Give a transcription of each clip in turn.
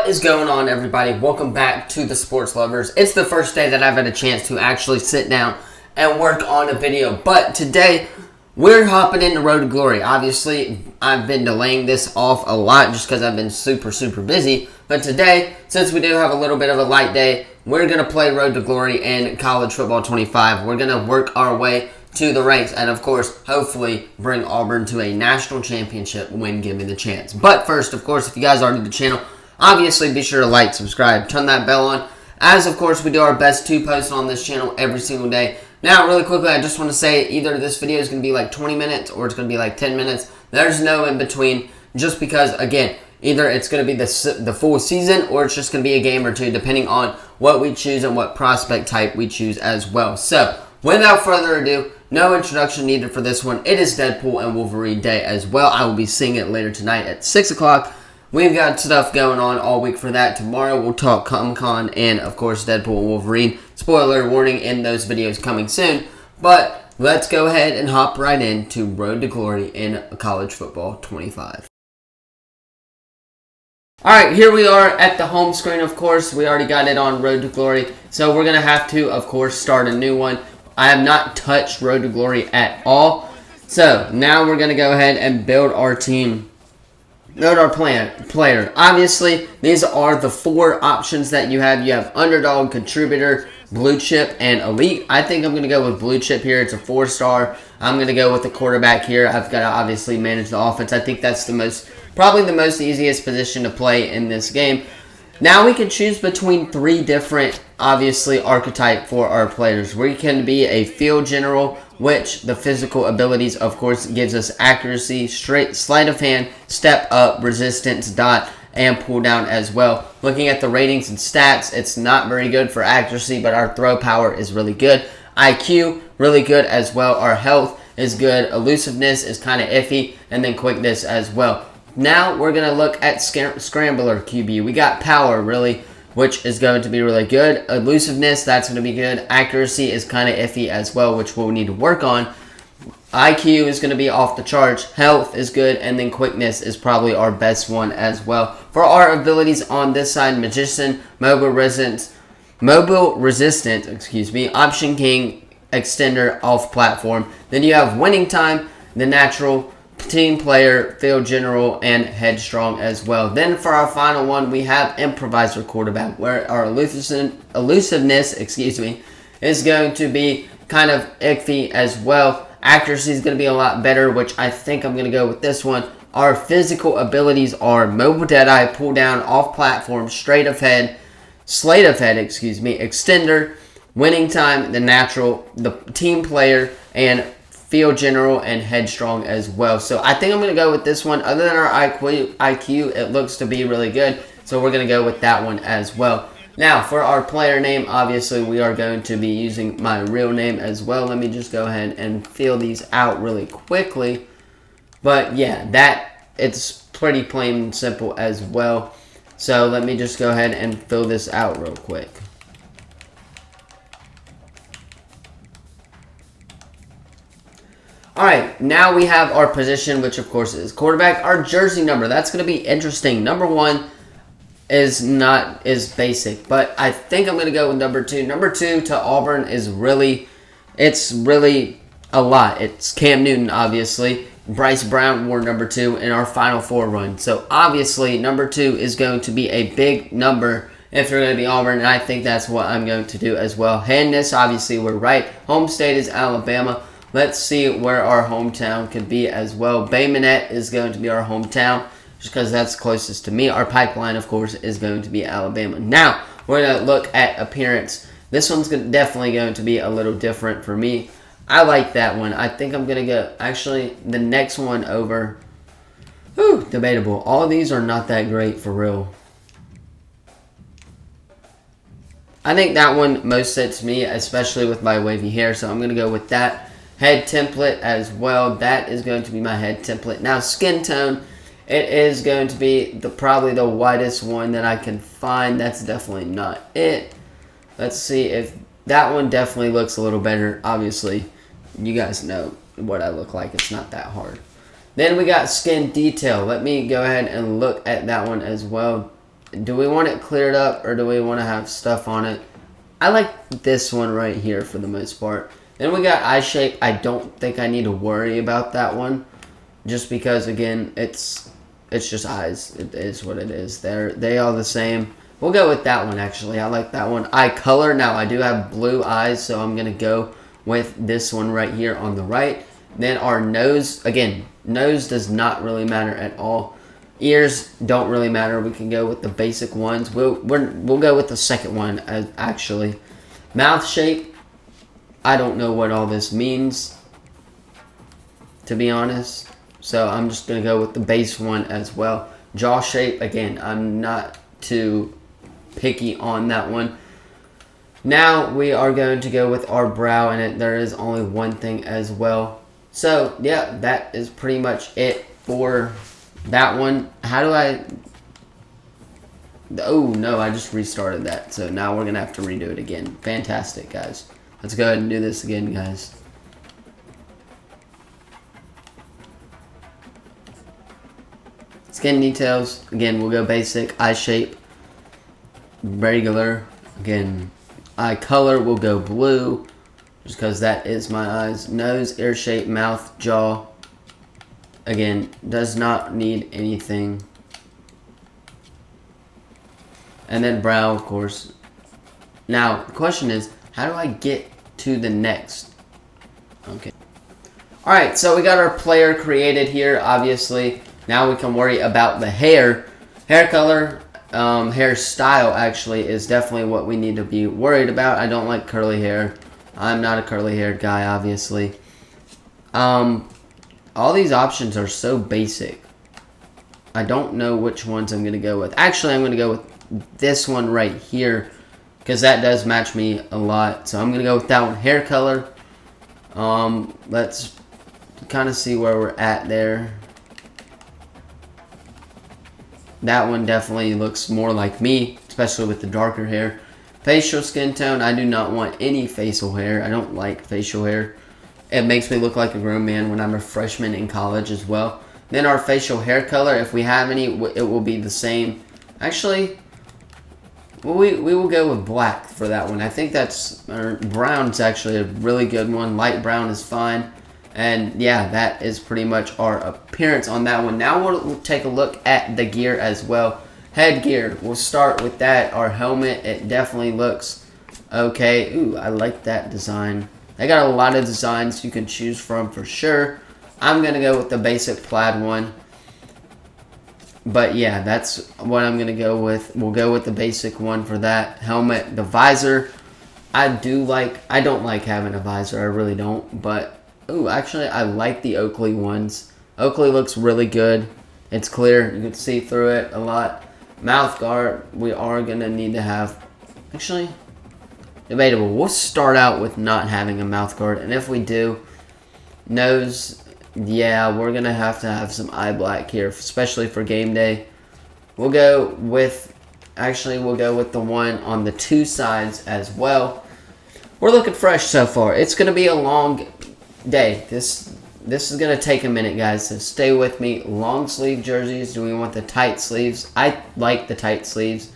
What is going on, everybody? Welcome back to the Sports Lovers. It's the first day that I've had a chance to actually sit down and work on a video. But today, we're hopping into Road to Glory. Obviously, I've been delaying this off a lot just because I've been super busy. But today, since we do have a little bit of a light day, we're going to play Road to Glory in College Football 25. We're going to work our way to the ranks and, of course, hopefully bring Auburn to a national championship when given the chance. But first, of course, if you guys are new to the channel, obviously be sure to like, subscribe, turn that bell on, as, of course, we do our best to post on this channel every single day. Now, really quickly, I just want to say either this video is going to be like 20 minutes or it's going to be like 10 minutes. There's no in between, just because, again, either it's going to be the full season or it's just going to be a game or two, depending on what we choose and what prospect type we choose as well. So, without further ado, no introduction needed for this one. It is Deadpool and Wolverine Day as well. I will be seeing it later tonight at 6 o'clock. We've got stuff going on all week for that. Tomorrow we'll talk Comic-Con and, of course, Deadpool and Wolverine. Spoiler warning in those videos coming soon. But let's go ahead and hop right into Road to Glory in College Football 25. Alright, here we are at the home screen, of course. We already got it on Road to Glory. So we're going to have to, of course, start a new one. I have not touched Road to Glory at all. So now we're going to go ahead and build our team. Build our player. Obviously, these are the four options that you have. You have Underdog, Contributor, Blue Chip, and Elite. I think I'm going to go with Blue Chip here. It's a 4-star. I'm going to go with the quarterback here. I've got to obviously manage the offense. I think that's probably the most easiest position to play in this game. Now we can choose between three different, obviously, archetype for our players. We can be a field general, which the physical abilities, of course, gives us accuracy, straight, sleight of hand, step up, resistance, dot, and pull down as well. Looking at the ratings and stats, it's not very good for accuracy, but our throw power is really good. IQ, really good as well. Our health is good. Elusiveness is kind of iffy, and then quickness as well. Now we're going to look at Scrambler QB. We got power, really, which is going to be really good. Elusiveness, that's going to be good. Accuracy is kind of iffy as well, which we'll need to work on. IQ is going to be off the charts. Health is good, and then quickness is probably our best one as well. For our abilities on this side, Magician, Mobile Resistant, Option King, Extender, Off Platform. Then you have Winning Time, the Natural, Team Player, Field General, and Headstrong as well. Then for our final one, we have Improviser Quarterback, where our elusiveness, is going to be kind of iffy as well. Accuracy is going to be a lot better, which I think I'm going to go with this one. Our physical abilities are Mobile Deadeye, Pull Down, Off Platform, Slate of Head, Extender, Winning Time, the Natural, the Team Player, and Field General, and Headstrong as well. So I think I'm going to go with this one. Other than our IQ, it looks to be really good. So we're going to go with that one as well. Now, for our player name, obviously we are going to be using my real name as well. Let me just go ahead and fill these out really quickly. But yeah, it's pretty plain and simple as well. So let me just go ahead and fill this out real quick. Alright, now we have our position, which of course is quarterback. Our jersey number, that's going to be interesting. Number 1 is basic, but I think I'm going to go with number 2. Number 2 to Auburn is really a lot. It's Cam Newton, obviously. Bryce Brown wore number 2 in our Final Four run. So obviously, number 2 is going to be a big number if you're going to be Auburn, and I think that's what I'm going to do as well. Handness, obviously, we're right. Home state is Alabama. Let's see where our hometown could be as well. Bay Minette is going to be our hometown, just because that's closest to me. Our pipeline, of course, is going to be Alabama. Now, we're going to look at appearance. This one's definitely going to be a little different for me. I like that one. I think I'm going to go, actually, the next one over. Whew, debatable. All these are not that great for real. I think that one most fits me, especially with my wavy hair, so I'm going to go with that. Head template as well. That is going to be my head template. Now, skin tone, it is going to be probably the whitest one that I can find. That's definitely not it. Let's see if that one definitely looks a little better. Obviously, you guys know what I look like. It's not that hard. Then we got skin detail. Let me go ahead and look at that one as well. do we want it cleared up or do we want to have stuff on it? I like this one right here for the most part. Then we got eye shape. I don't think I need to worry about that one, just because again it's just eyes. It is what it is. They are the same. We'll go with that one actually. I like that one. Eye color. Now I do have blue eyes, so I'm gonna go with this one right here on the right. Then our nose. Again, nose does not really matter at all. Ears don't really matter. We can go with the basic ones. We'll go with the second one actually. Mouth shape. I don't know what all this means, to be honest. So I'm just going to go with the base one as well. Jaw shape, again, I'm not too picky on that one. Now we are going to go with our brow, and there is only one thing as well. So yeah, that is pretty much it for that one. How do I... Oh no, I just restarted that. So now we're going to have to redo it again. Fantastic, guys. Let's go ahead and do this again, guys. Skin details, again, we'll go basic. Eye shape, regular. Again, eye color, we'll go blue, just because that is my eyes. Nose, ear shape, mouth, jaw. Again, does not need anything. And then brow, of course. Now, the question is, how do I get to the next? Okay. Alright, so we got our player created here, obviously. Now we can worry about the hair. Hair color, hairstyle actually is definitely what we need to be worried about. I don't like curly hair. I'm not a curly haired guy, obviously. All these options are so basic. I don't know which ones I'm going to go with. Actually, I'm going to go with this one right here, because that does match me a lot. So I'm going to go with that one. Hair color. Let's kind of see where we're at there. That one definitely looks more like me, especially with the darker hair. Facial skin tone. I do not want any facial hair. I don't like facial hair. It makes me look like a grown man when I'm a freshman in college as well. Then our facial hair color, if we have any, it will be the same. Actually, we will go with black for that one. I think that's, or brown's actually a really good one. Light brown is fine. And yeah, that is pretty much our appearance on that one. Now we'll take a look at the gear as well. Headgear, we'll start with that. Our helmet, it definitely looks okay. Ooh, I like that design. They got a lot of designs you can choose from for sure. I'm going to go with the basic plaid one. But yeah, that's what I'm going to go with. We'll go with the basic one for that. Helmet, the visor. I don't like having a visor. I really don't. But, ooh, actually, I like the Oakley ones. Oakley looks really good. It's clear. You can see through it a lot. Mouth guard, we are going to need to have... Actually, debatable. We'll start out with not having a mouth guard. And if we do, nose... Yeah, we're going to have some eye black here, especially for game day. We'll go with the one on the two sides as well. We're looking fresh so far. It's going to be a long day. This is going to take a minute, guys, so stay with me. Long sleeve jerseys. Do we want the tight sleeves? I like the tight sleeves.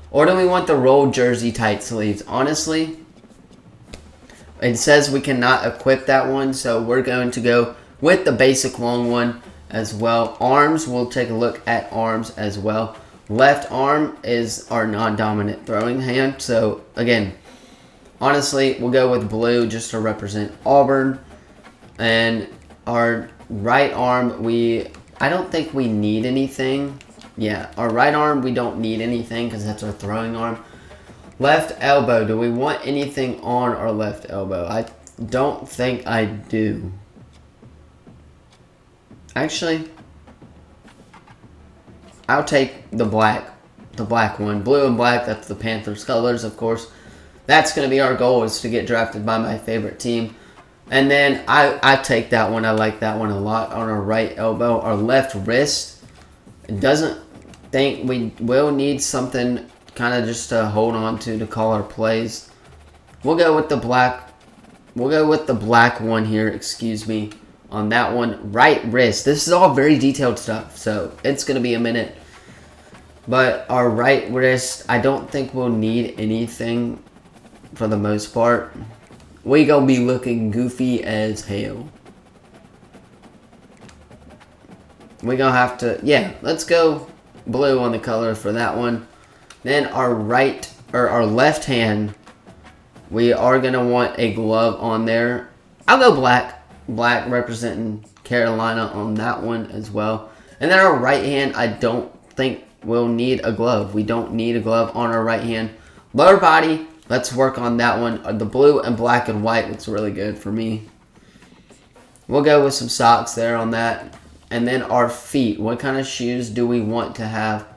Or do we want the rolled jersey tight sleeves? Honestly, it says we cannot equip that one, so we're going to go with the basic long one as well. Arms, we'll take a look at arms as well. Left arm is our non-dominant throwing hand. So, again, honestly, we'll go with blue just to represent Auburn. And our right arm, I don't think we need anything. Yeah, our right arm, we don't need anything because that's our throwing arm. Left elbow, do we want anything on our left elbow? I don't think I do. Actually, I'll take the black one. Blue and black, that's the Panthers colors, of course. That's going to be our goal, is to get drafted by my favorite team. And then I take that one. I like that one a lot on our right elbow. Our left wrist, it doesn't think we will need something kind of just to hold on to call our plays. We'll go with the black. We'll go with the black one here, excuse me. On that one, right wrist. This is all very detailed stuff, so it's going to be a minute. But our right wrist, I don't think we'll need anything for the most part. We gonna be looking goofy as hell. We gonna have to, yeah, let's go blue on the color for that one. Then our left hand, we are gonna want a glove on there. I'll go black. Black representing Carolina on that one as well. And then our right hand, I don't think we'll need a glove. We don't need a glove on our right hand. Lower body, let's work on that one. The blue and black and white looks really good for me. We'll go with some socks there on that. And then our feet. What kind of shoes do we want to have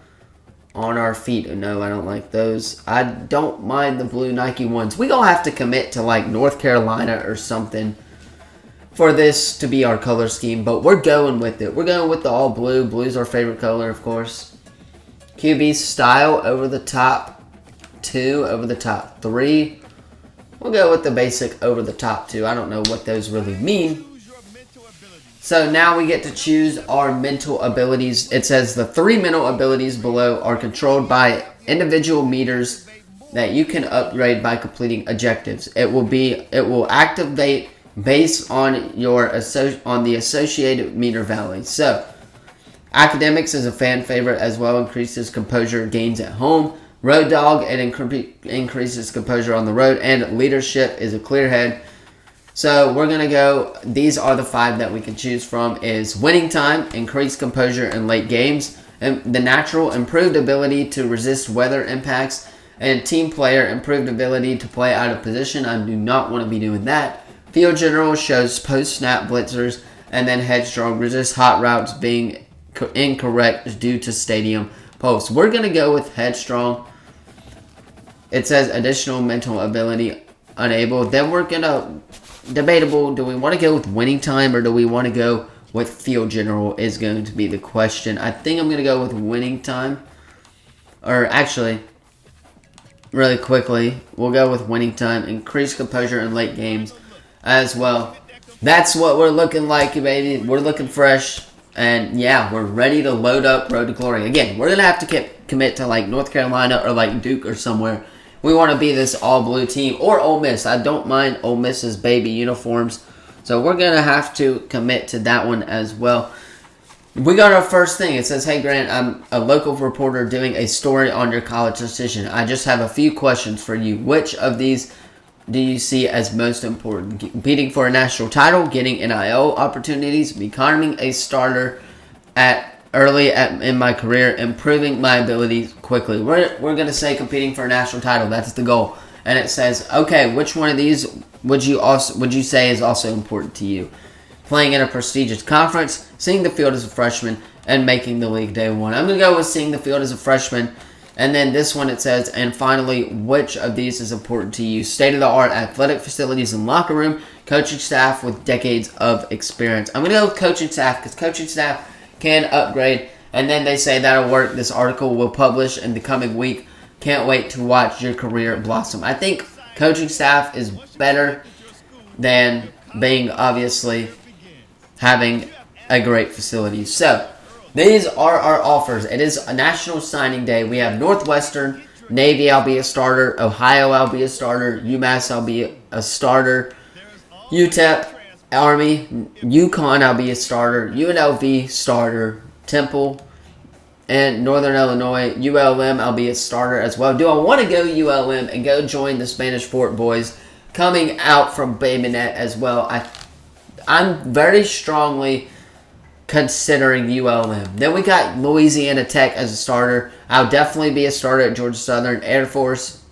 on our feet? No, I don't like those. I don't mind the blue Nike ones. We gonna have to commit to like North Carolina or something for this to be our color scheme, but we're going with it. We're going with the all blue. Blue's our favorite color, of course. QB style over the top 2, over the top 3. We'll go with the basic over the top 2. I don't know what those really mean. So now we get to choose our mental abilities. It says the 3 mental abilities below are controlled by individual meters that you can upgrade by completing objectives. It will activate based on the associated meter value. So, academics is a fan favorite as well. Increases composure gains at home. Road dog, it increases composure on the road. And leadership is a clear head. So we're gonna go. These are the 5 that we can choose from. Is winning time, increased composure in late games, and the natural improved ability to resist weather impacts, and team player improved ability to play out of position. I do not want to be doing that. Field General shows post-snap blitzers, and then Headstrong resists hot routes being incorrect due to stadium posts. We're going to go with Headstrong. It says additional mental ability unable. Then we're going to, debatable, do we want to go with winning time or do we want to go with Field General is going to be the question. I think I'm going to go with winning time. Or actually, really quickly, we'll go with winning time. Increased composure in late games as well. That's what we're looking like, baby. We're looking fresh. And yeah, we're ready to load up Road to Glory. Again, we're going to have to commit to like North Carolina or like Duke or somewhere. We want to be this all-blue team. Or Ole Miss. I don't mind Ole Miss's baby uniforms. So we're going to have to commit to that one as well. We got our first thing. It says, hey, Grant, I'm a local reporter doing a story on your college decision. I just have a few questions for you. Which of these do you see as most important? Competing for a national title, getting NIL opportunities, becoming a starter in my career, improving my abilities quickly. We're going to say competing for a national title. That's the goal. And it says, okay, which one of these would you say is also important to you? Playing in a prestigious conference, seeing the field as a freshman, and making the league day one. I'm going to go with seeing the field as a freshman. And then this one it says, and finally, which of these is important to you? State-of-the-art athletic facilities and locker room, coaching staff with decades of experience. I'm going to go with coaching staff because coaching staff can upgrade. And then they say that'll work. This article will publish in the coming week. Can't wait to watch your career blossom. I think coaching staff is better than being obviously having a great facility. So, these are our offers. It is a national signing day. We have Northwestern, Navy, I'll be a starter. Ohio, I'll be a starter. UMass, I'll be a starter. UTEP, Army, UConn, I'll be a starter. UNLV, starter. Temple, and Northern Illinois, ULM, I'll be a starter as well. Do I want to go ULM and go join the Spanish Fort boys coming out from Bay Minette as well? I'm very strongly considering ULM. Then we got Louisiana Tech as a starter. I'll definitely be a starter at Georgia Southern. Air Force,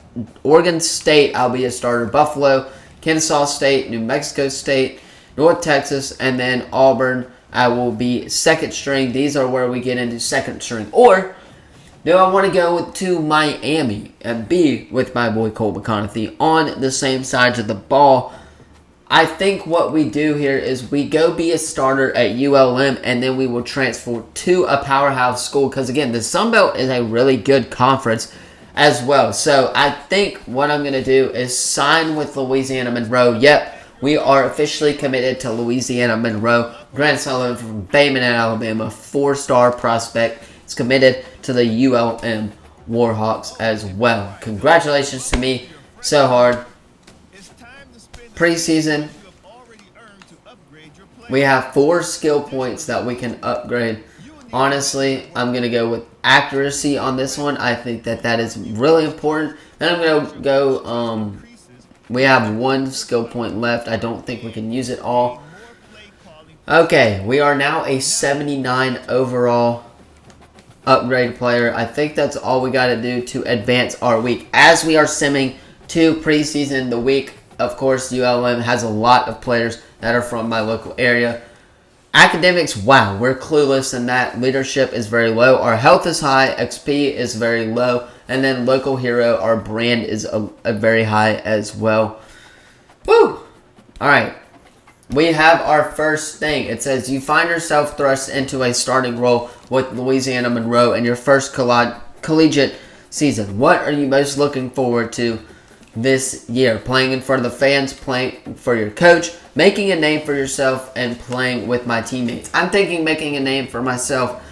Oregon State, I'll be a starter. Buffalo, Kennesaw State, New Mexico State, North Texas, and then Auburn, I will be second string. These are where we get into second string. Or do I want to go to Miami and be with my boy Cole McConaughey on the same sides of the ball? I think what we do here is we go be a starter at ULM and then we will transfer to a powerhouse school because, again, the Sun Belt is a really good conference as well. So I think what I'm going to do is sign with Louisiana Monroe. Yep, we are officially committed to Louisiana Monroe. Grant Sullivan from Bay Minette, Alabama, 4-star prospect, is committed to the ULM Warhawks as well. Congratulations to me. So hard. Preseason, we have 4 skill points that we can upgrade. Honestly, I'm going to go with accuracy on this one. I think that is really important. Then I'm going to go, we have 1 skill point left. I don't think we can use it all. Okay, we are now a 79 overall upgrade player. I think that's all we got to do to advance our week. As we are simming to preseason, the week, of course, ULM has a lot of players that are from my local area. Academics, wow, we're clueless in that. Leadership is very low. Our health is high. XP is very low. And then local hero, our brand is a very high as well. Woo! Alright. We have our first thing. It says, you find yourself thrust into a starting role with Louisiana Monroe in your first collegiate season. What are you most looking forward to this year? Playing in front of the fans, playing for your coach, making a name for yourself, and playing with my teammates. I'm thinking making a name for myself.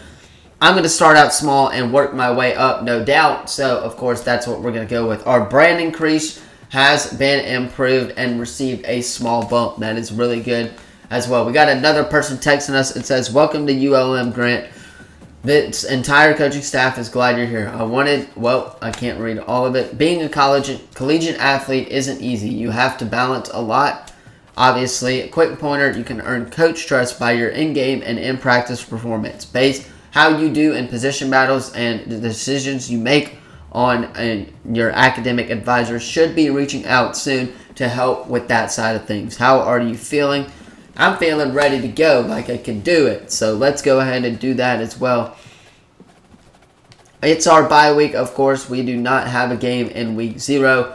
I'm going to start out small and work my way up, no doubt. So, of course, that's what we're going to go with. Our brand increase has been improved and received a small bump. That is really good as well. We got another person texting us. It says, welcome to ULM, Grant. This entire coaching staff is glad you're here. I can't read all of it. Being a collegiate athlete isn't easy. You have to balance a lot. Obviously, a quick pointer, you can earn coach trust by your in-game and in-practice performance. Based how you do in position battles and the decisions you make on, and your academic advisor should be reaching out soon to help with that side of things. How are you feeling? I'm feeling ready to go, like I can do it. So let's go ahead and do that as well. It's our bye week, of course. We do not have a game in week 0.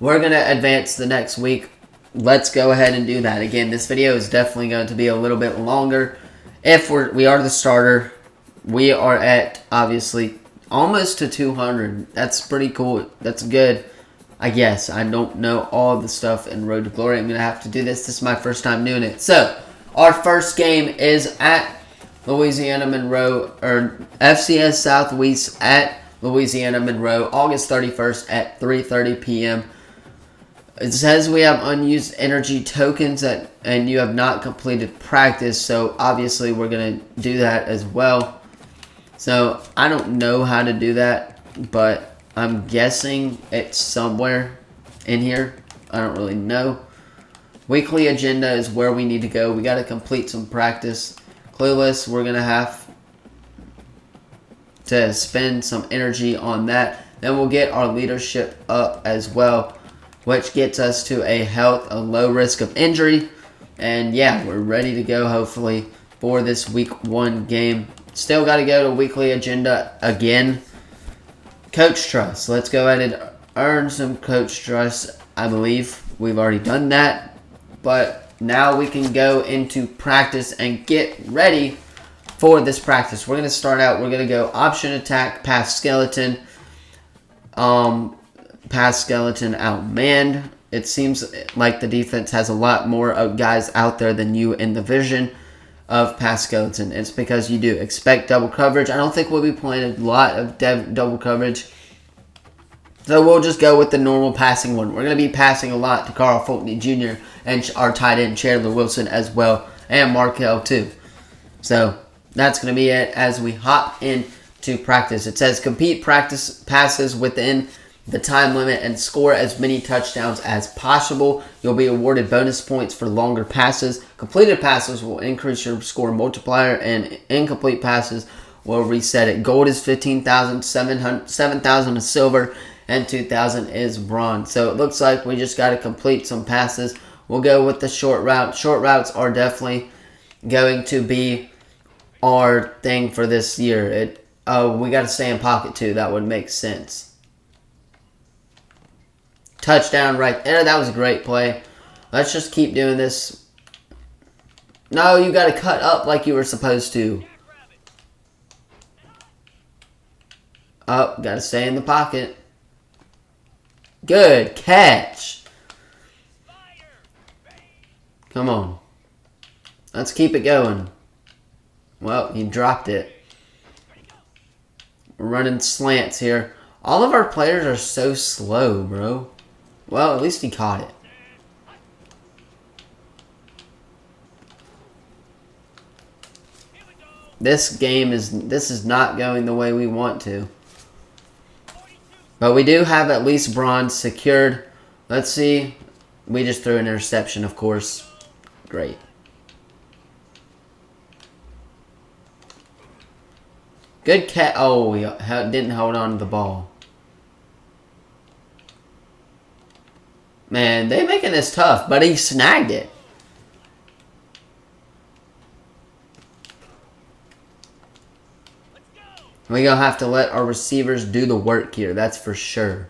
We're going to advance the next week. Let's go ahead and do that. Again, this video is definitely going to be a little bit longer. If we are the starter, we are at, obviously, almost to 200. That's pretty cool. That's good. I guess. I don't know all the stuff in Road to Glory. I'm going to have to do this. This is my first time doing it. So, our first game is at Louisiana Monroe, or FCS Southwest at Louisiana Monroe, August 31st at 3:30 p.m. It says we have unused energy tokens and you have not completed practice. So, obviously, we're going to do that as well. So, I don't know how to do that, but I'm guessing it's somewhere in here. I don't really know. Weekly agenda is where we need to go. We got to complete some practice. Clueless, we're going to have to spend some energy on that. Then we'll get our leadership up as well, which gets us to a health, a low risk of injury. And yeah, we're ready to go, hopefully, for this week 1 game. Still got to go to weekly agenda again. Coach trust. Let's go ahead and earn some coach trust. I believe we've already done that. But now we can go into practice and get ready for this practice. We're going to start out. We're going to go option attack, pass skeleton. Pass skeleton outmanned. It seems like the defense has a lot more of guys out there than you in the vision of pass skeleton. It's because you do expect double coverage. I don't think we'll be playing a lot of double coverage. So we'll just go with the normal passing one. We're going to be passing a lot to Carl Fulton Jr. and our tight end Chandler Wilson as well. And Markel too. So that's going to be it as we hop into practice. It says complete practice passes within the time limit and score as many touchdowns as possible. You'll be awarded bonus points for longer passes. Completed passes will increase your score multiplier, and incomplete passes will reset it. Gold is 15,000, 7,000 is silver, and 2,000 is bronze. So it looks like we just got to complete some passes. We'll go with the short route. Short routes are definitely going to be our thing for this year. We got to stay in pocket too. That would make sense. Touchdown right there. That was a great play. Let's just keep doing this. No, you got to cut up like you were supposed to. Oh, got to stay in the pocket. Good catch. Come on. Let's keep it going. Well, he dropped it. We're running slants here. All of our players are so slow, bro. Well, at least he caught it. This is not going the way we want to. But we do have at least bronze secured. Let's see. We just threw an interception, of course. Great. Good cat. Oh, we didn't hold on to the ball. Man, they making this tough, but he snagged it. We're going to have to let our receivers do the work here. That's for sure.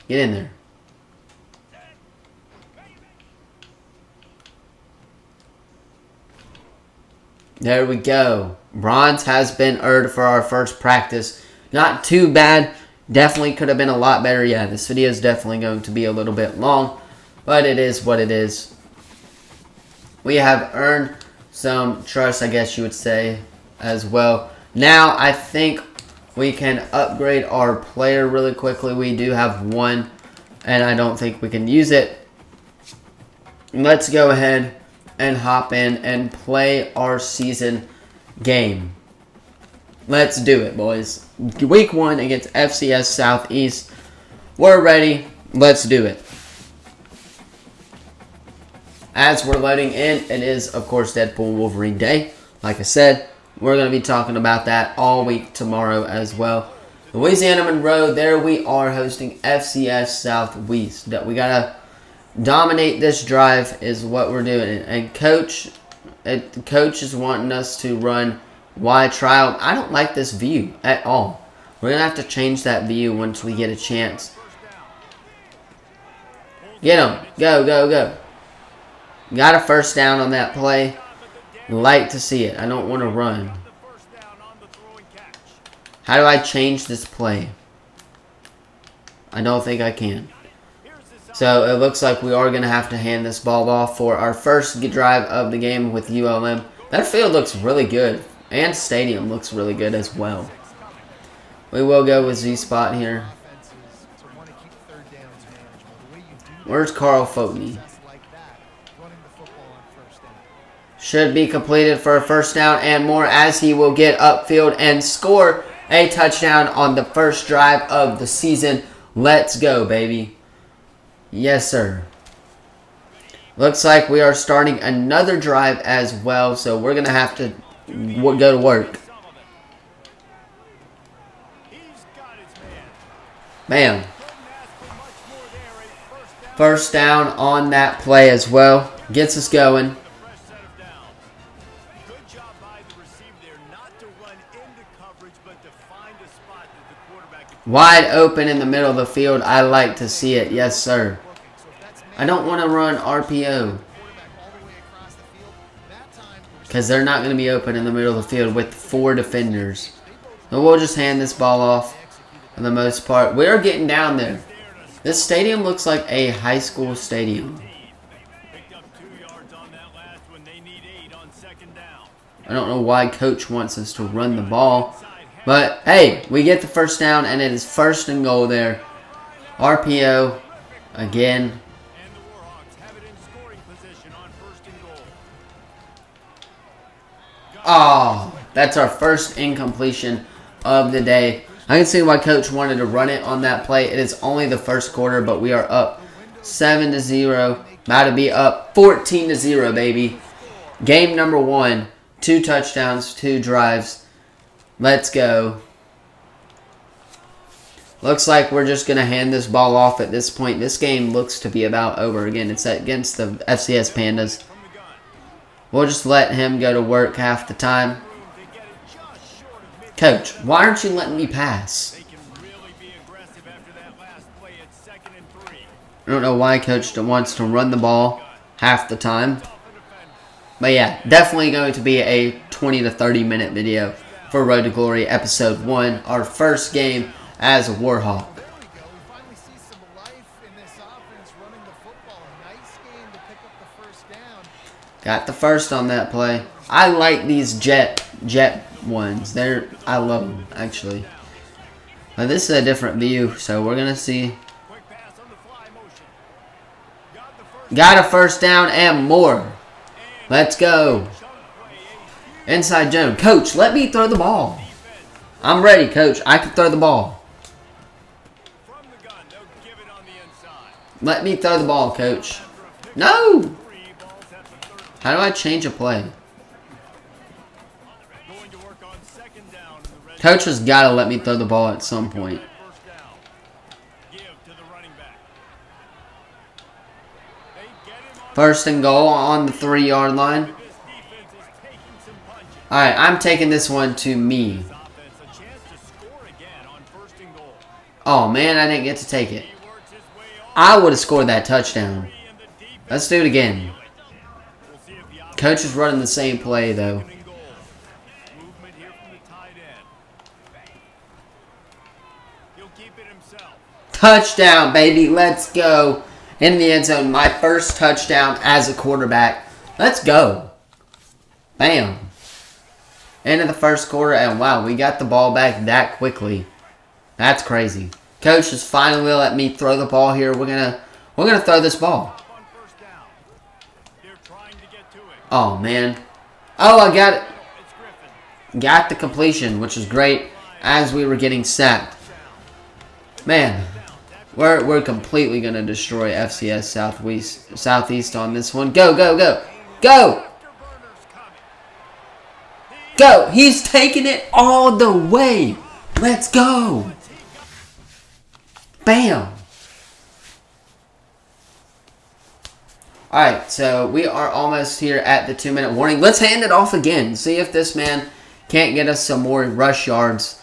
Get in there. There we go. Bronze has been earned for our first practice. Not too bad. Definitely could have been a lot better. Yeah, this video is definitely going to be a little bit long, but it is what it is. We have earned some trust, I guess you would say, as well. Now, I think we can upgrade our player really quickly. We do have one, and I don't think we can use it. Let's go ahead and hop in and play our season game. Let's do it, boys. Week 1 against FCS Southeast. We're ready. Let's do it. As we're loading in, it is, of course, Deadpool Wolverine Day. Like I said, we're going to be talking about that all week tomorrow as well. Louisiana Monroe, there we are hosting FCS Southeast. We got to dominate this drive is what we're doing. And coach is wanting us to run wide trial. I don't like this view at all. We're going to have to change that view once we get a chance. Get him. Go, go, go. Got a first down on that play. Like to see it. I don't want to run. How do I change this play? I don't think I can. So it looks like we are going to have to hand this ball off for our first drive of the game with ULM. That field looks really good. And stadium looks really good as well. We will go with Z-Spot here. Where's Carl Fogney? Should be completed for a first down and more as he will get upfield and score a touchdown on the first drive of the season. Let's go, baby. Yes, sir. Looks like we are starting another drive as well, so we're going to have to go to work. Bam. First down on that play as well. Gets us going. Wide open in the middle of the field. I like to see it. Yes, sir. I don't want to run RPO. Because they're not going to be open in the middle of the field with 4 defenders. So we'll just hand this ball off for the most part. We are getting down there. This stadium looks like a high school stadium. I don't know why coach wants us to run the ball. But, hey, we get the first down, and it is first and goal there. RPO again. Oh, that's our first incompletion of the day. I can see why coach wanted to run it on that play. It is only the first quarter, but we are up 7-0. About to be up 14-0, baby. Game number 1. 2 touchdowns, 2 drives. Let's go. Looks like we're just going to hand this ball off at this point. This game looks to be about over. Again, it's against the FCS Pandas. We'll just let him go to work half the time. Coach, why aren't you letting me pass? I don't know why coach wants to run the ball half the time. But yeah, definitely going to be a 20 to 30 minute video for Road to Glory Episode 1, our first game as a Warhawk. Got the first on that play. I like these jet jet ones. I love them, actually. But this is a different view, so we're going to see. Got a first down and more. Let's go. Inside zone. Coach, let me throw the ball. I'm ready, Coach. I can throw the ball. Let me throw the ball, Coach. No! How do I change a play? Coach has got to let me throw the ball at some point. First and goal on the 3-yard line. Alright, I'm taking this one to me. Oh, man, I didn't get to take it. I would have scored that touchdown. Let's do it again. Coach is running the same play, though. Touchdown, baby. Let's go. In the end zone. My first touchdown as a quarterback. Let's go. Bam. End of the first quarter. And wow, we got the ball back that quickly. That's crazy. Coach has finally let me throw the ball here. We're gonna throw this ball. Oh, man. Oh, I got it. Got the completion, which is great as we were getting sacked. Man. We're completely going to destroy FCS Southeast on this one. Go, go, go. Go! Go! He's taking it all the way. Let's go. Bam. Alright, so we are almost here at the 2-minute warning. Let's hand it off again. See if this man can't get us some more rush yards.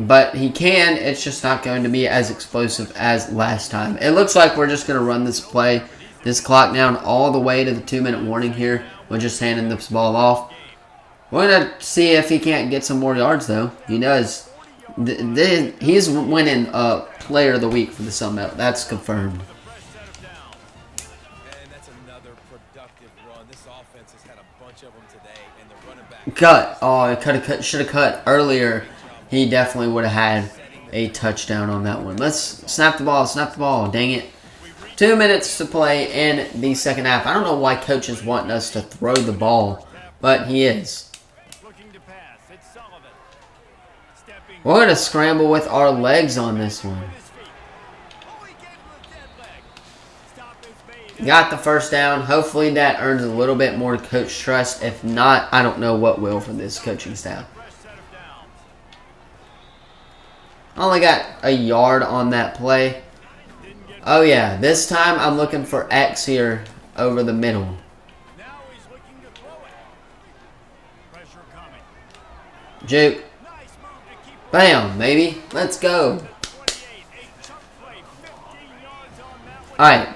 But he can. It's just not going to be as explosive as last time. It looks like we're just going to run this play, this clock down all the way to the 2-minute warning here. We're just handing this ball off. We're going to see if he can't get some more yards, though. He does. He's winning Player of the Week for the Sun Belt. That's confirmed. Cut. Oh, I should have cut earlier. He definitely would have had a touchdown on that one. Let's snap the ball. Snap the ball. Dang it. 2 minutes to play in the second half. I don't know why Coach is wanting us to throw the ball, but he is. We're going to scramble with our legs on this one. Got the first down. Hopefully that earns a little bit more coach trust. If not, I don't know what will for this coaching staff. Only got a yard on that play. Oh yeah, this time I'm looking for X here over the middle. Juke. Bam, baby. Let's go. Alright.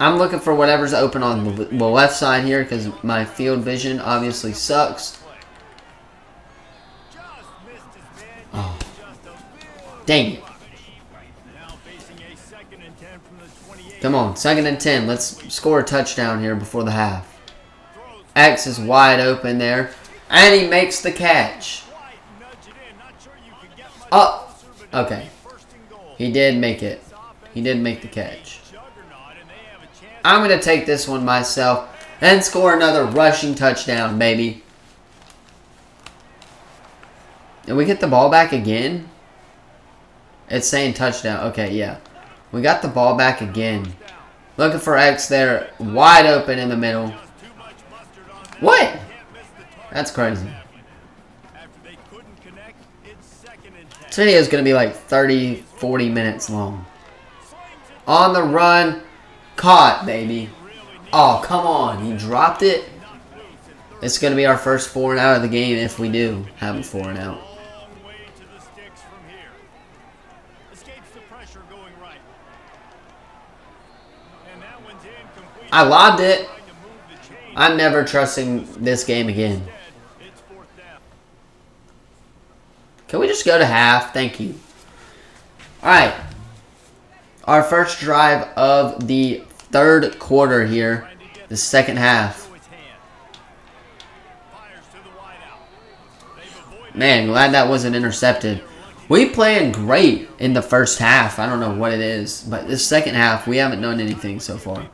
I'm looking for whatever's open on the left side here because my field vision obviously sucks. Oh. Dang it. Come on, 2nd and 10. Let's score a touchdown here before the half. X is wide open there. And he makes the catch. Oh, okay. He did make it. He did make the catch. I'm going to take this one myself and score another rushing touchdown, baby. Did we get the ball back again? It's saying touchdown. Okay, yeah. We got the ball back again. Looking for X there. Wide open in the middle. What? That's crazy. This video is going to be like 30, 40 minutes long. On the run. Caught, baby. Oh, come on. He dropped it. It's going to be our first 4 and out of the game if we do have a 4 and out. I lobbed it. I'm never trusting this game again. Can we just go to half? Thank you. Alright. Our first drive of the 3rd quarter here. The second half. Man, glad that wasn't intercepted. We playing great in the first half. I don't know what it is. But this second half, we haven't done anything so far.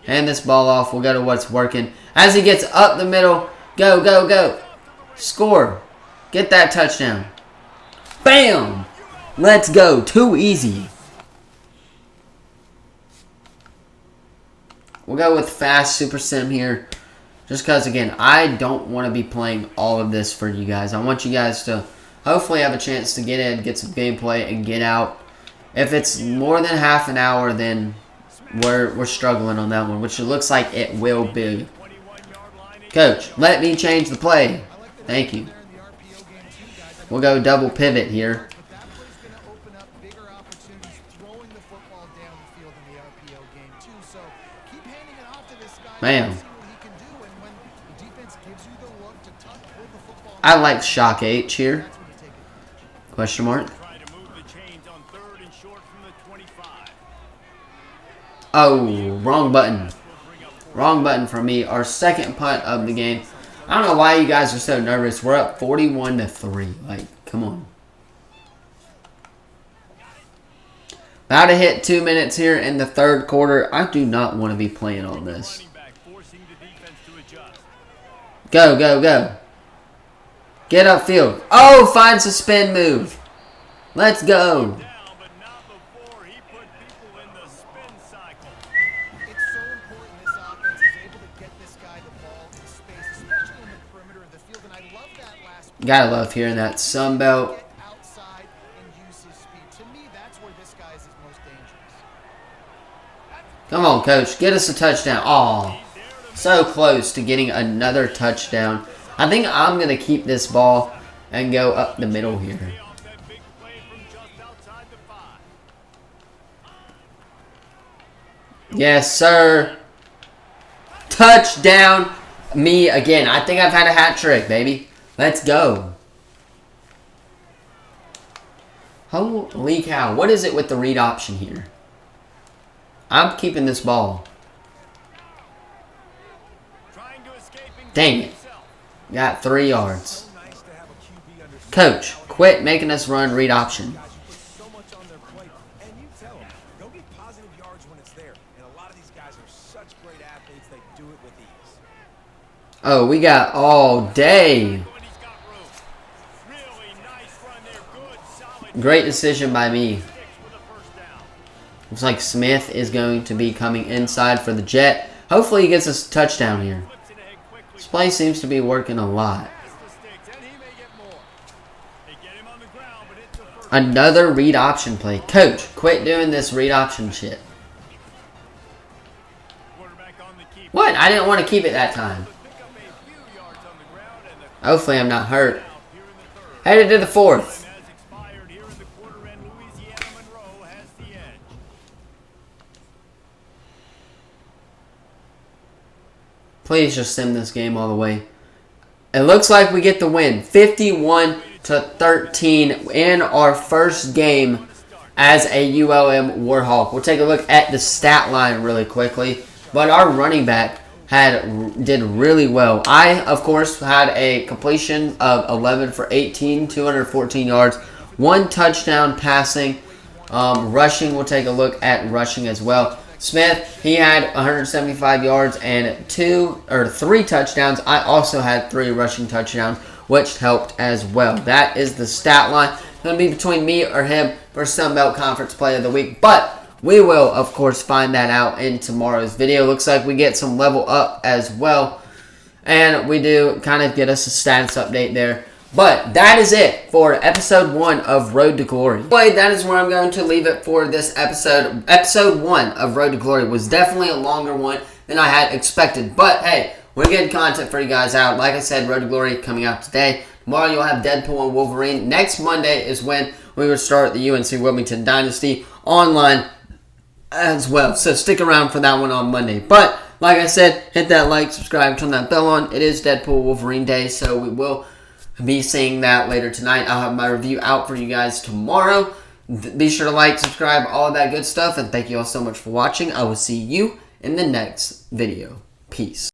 Hand this ball off. We'll go to what's working. As he gets up the middle. Go, go, go. Score. Get that touchdown. Bam! Let's go. Too easy. We'll go with fast super sim here. Just because, again, I don't want to be playing all of this for you guys. I want you guys to hopefully have a chance to get in, get some gameplay, and get out. If it's more than half an hour, then we're struggling on that one, which it looks like it will be. Coach, let me change the play. Thank you. We'll go double pivot here. Man. I like shock H here. Question mark. Oh, wrong button. Wrong button for me. Our second punt of the game. I don't know why you guys are so nervous. We're up 41-3. Like, come on. About to hit 2 minutes here in the third quarter. I do not want to be playing on this. Go, go, go. Get upfield. Oh, finds a spin move. Let's go. Gotta love hearing that Sun Belt. Come on, coach. Get us a touchdown. Aw. So close to getting another touchdown. I think I'm going to keep this ball and go up the middle here. Yes, sir. Touchdown. Me again. I think I've had a hat trick, baby. Let's go. Holy cow. What is it with the read option here? I'm keeping this ball. Dang it. Got 3 yards. Coach, quit making us run read option. Oh, we got all day. Great decision by me. Looks like Smith is going to be coming inside for the jet. Hopefully he gets us a touchdown here. This play seems to be working a lot. Another read option play. Coach, quit doing this read option shit. What? I didn't want to keep it that time. Hopefully I'm not hurt. Headed to the fourth. Please just sim this game all the way. It looks like we get the win. 51-13 in our first game as a ULM Warhawk. We'll take a look at the stat line really quickly. But our running back did really well. I, of course, had a completion of 11 for 18, 214 yards, 1 touchdown passing. Rushing, we'll take a look at rushing as well. Smith, he had 175 yards and 3 touchdowns. I also had 3 rushing touchdowns, which helped as well. That is the stat line. It's going to be between me or him for Sun Belt Conference Play of the Week. But we will, of course, find that out in tomorrow's video. Looks like we get some level up as well. And we do kind of get us a status update there. But that is it for episode 1 of Road to Glory. Anyway, that is where I'm going to leave it for this episode. Episode 1 of Road to Glory was definitely a longer one than I had expected. But hey, we're getting content for you guys out. Like I said, Road to Glory coming out today. Tomorrow you'll have Deadpool and Wolverine. Next Monday is when we will start the UNC Wilmington Dynasty online as well. So stick around for that one on Monday. But like I said, hit that like, subscribe, turn that bell on. It is Deadpool Wolverine Day, so we will be seeing that later tonight. I'll have my review out for you guys tomorrow. Be sure to like, subscribe, all of that good stuff. And thank you all so much for watching. I will see you in the next video. Peace.